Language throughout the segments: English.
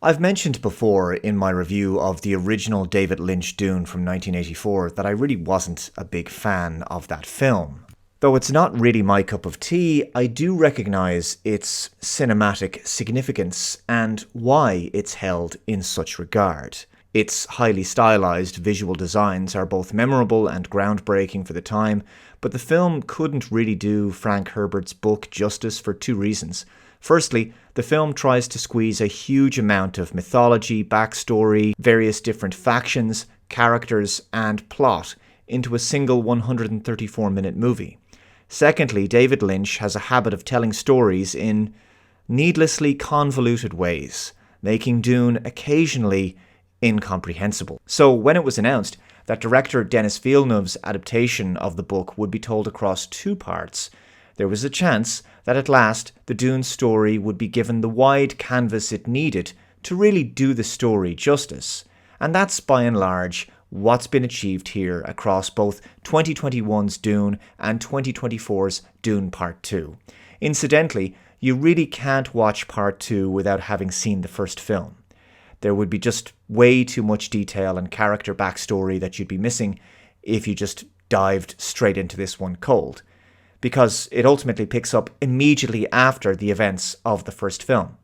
I've mentioned before in my review of the original David Lynch Dune from 1984 that I really wasn't a big fan of that film. Though it's not really my cup of tea, I do recognise its cinematic significance and why it's held in such regard. Its highly stylised visual designs are both memorable and groundbreaking for the time, but the film couldn't really do Frank Herbert's book justice for two reasons. Firstly, the film tries to squeeze a huge amount of mythology, backstory, various different factions, characters, and plot into a single 134-minute movie. Secondly, David Lynch has a habit of telling stories in needlessly convoluted ways, making Dune occasionally incomprehensible. So when it was announced that director Denis Villeneuve's adaptation of the book would be told across two parts, there was a chance that at last the Dune story would be given the wide canvas it needed to really do the story justice. And that's by and large what's been achieved here across both 2021's Dune and 2024's Dune Part 2. Incidentally, you really can't watch Part 2 without having seen the first film. There would be just way too much detail and character backstory that you'd be missing if you just dived straight into this one cold, because it ultimately picks up immediately after the events of the first film.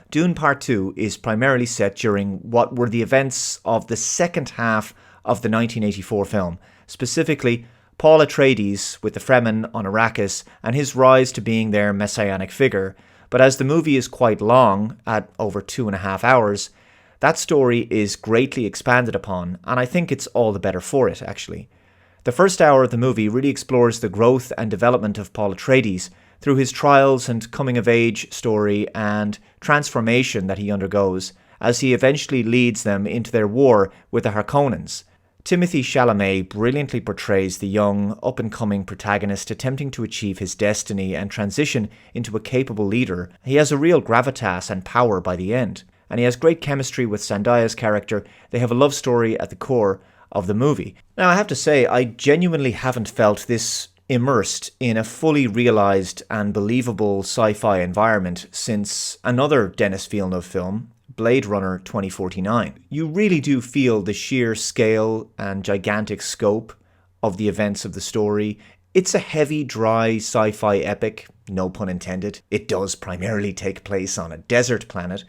Dune Part 2 is primarily set during what were the events of the second half of the 1984 film, specifically Paul Atreides with the Fremen on Arrakis and his rise to being their messianic figure. But as the movie is quite long, at over 2.5 hours, that story is greatly expanded upon, and I think it's all the better for it, actually. The first hour of the movie really explores the growth and development of Paul Atreides through his trials and coming-of-age story and transformation that he undergoes as he eventually leads them into their war with the Harkonnens. Timothée Chalamet brilliantly portrays the young, up-and-coming protagonist attempting to achieve his destiny and transition into a capable leader. He has a real gravitas and power by the end, and he has great chemistry with Zendaya's character. They have a love story at the core of the movie. Now, I have to say, I genuinely haven't felt this immersed in a fully realised and believable sci-fi environment since another Denis Villeneuve film, Blade Runner 2049. You really do feel the sheer scale and gigantic scope of the events of the story. It's a heavy, dry sci-fi epic, no pun intended. It does primarily take place on a desert planet.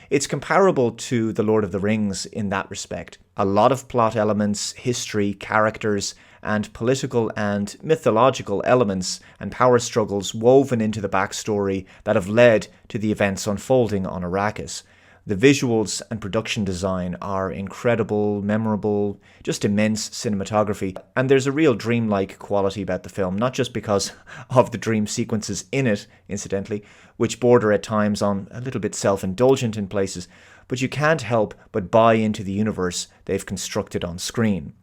It's comparable to The Lord of the Rings in that respect. A lot of plot elements, history, characters, and political and mythological elements and power struggles woven into the backstory that have led to the events unfolding on Arrakis. The visuals and production design are incredible, memorable, just immense cinematography, and there's a real dreamlike quality about the film, not just because of the dream sequences in it, incidentally, which border at times on a little bit self-indulgent in places, but you can't help but buy into the universe they've constructed on screen.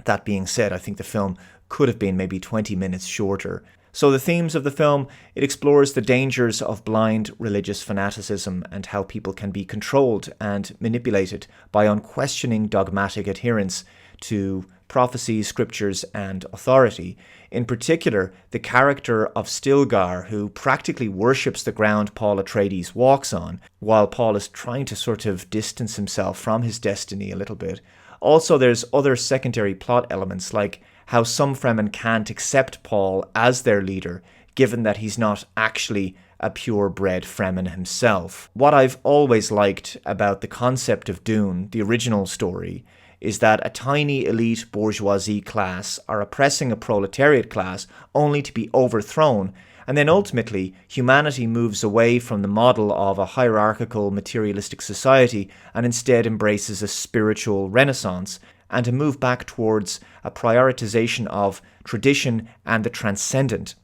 That being said, I think the film could have been maybe 20 minutes shorter. So the themes of the film, it explores the dangers of blind religious fanaticism and how people can be controlled and manipulated by unquestioning dogmatic adherence to prophecy, scriptures, and authority. In particular, the character of Stilgar, who practically worships the ground Paul Atreides walks on, while Paul is trying to sort of distance himself from his destiny a little bit. Also, there's other secondary plot elements like how some Fremen can't accept Paul as their leader, given that he's not actually a purebred Fremen himself. What I've always liked about the concept of Dune, the original story, is that a tiny elite bourgeoisie class are oppressing a proletariat class only to be overthrown, and then ultimately humanity moves away from the model of a hierarchical materialistic society and instead embraces a spiritual renaissance, and to move back towards a prioritization of tradition and the transcendent.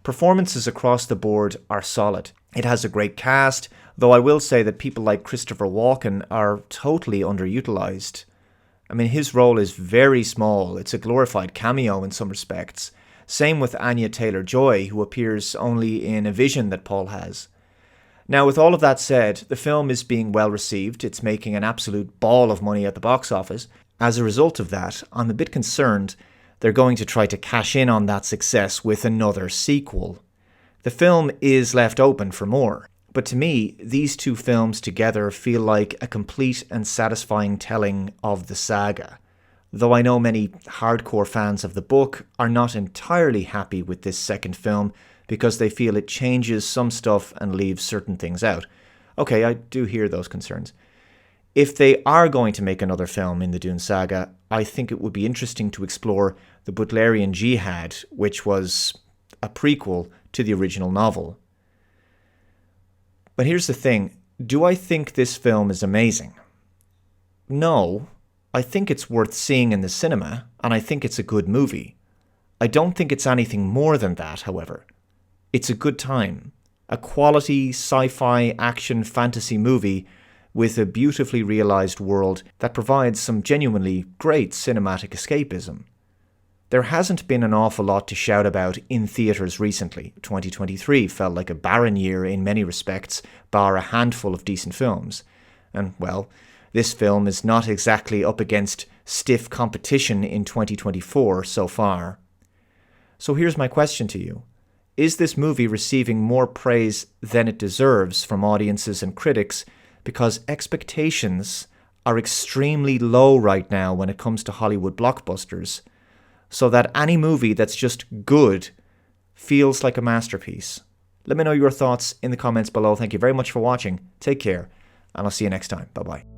Performances across the board are solid. It has a great cast, though I will say that people like Christopher Walken are totally underutilized. I mean, his role is very small. It's a glorified cameo in some respects. Same with Anya Taylor-Joy, who appears only in a vision that Paul has. Now, with all of that said, the film is being well received. It's making an absolute ball of money at the box office. As a result of that, I'm a bit concerned they're going to try to cash in on that success with another sequel. The film is left open for more. But to me, these two films together feel like a complete and satisfying telling of the saga. Though I know many hardcore fans of the book are not entirely happy with this second film because they feel it changes some stuff and leaves certain things out. Okay, I do hear those concerns. If they are going to make another film in the Dune saga, I think it would be interesting to explore the Butlerian Jihad, which was a prequel to the original novel. But here's the thing, do I think this film is amazing? No. I think it's worth seeing in the cinema, and I think it's a good movie. I don't think it's anything more than that, however. It's a good time. A quality sci-fi action fantasy movie with a beautifully realised world that provides some genuinely great cinematic escapism. There hasn't been an awful lot to shout about in theatres recently. 2023 felt like a barren year in many respects, bar a handful of decent films. And, well, this film is not exactly up against stiff competition in 2024 so far. So here's my question to you. Is this movie receiving more praise than it deserves from audiences and critics because expectations are extremely low right now when it comes to Hollywood blockbusters, so that any movie that's just good feels like a masterpiece? Let me know your thoughts in the comments below. Thank you very much for watching. Take care, and I'll see you next time. Bye-bye.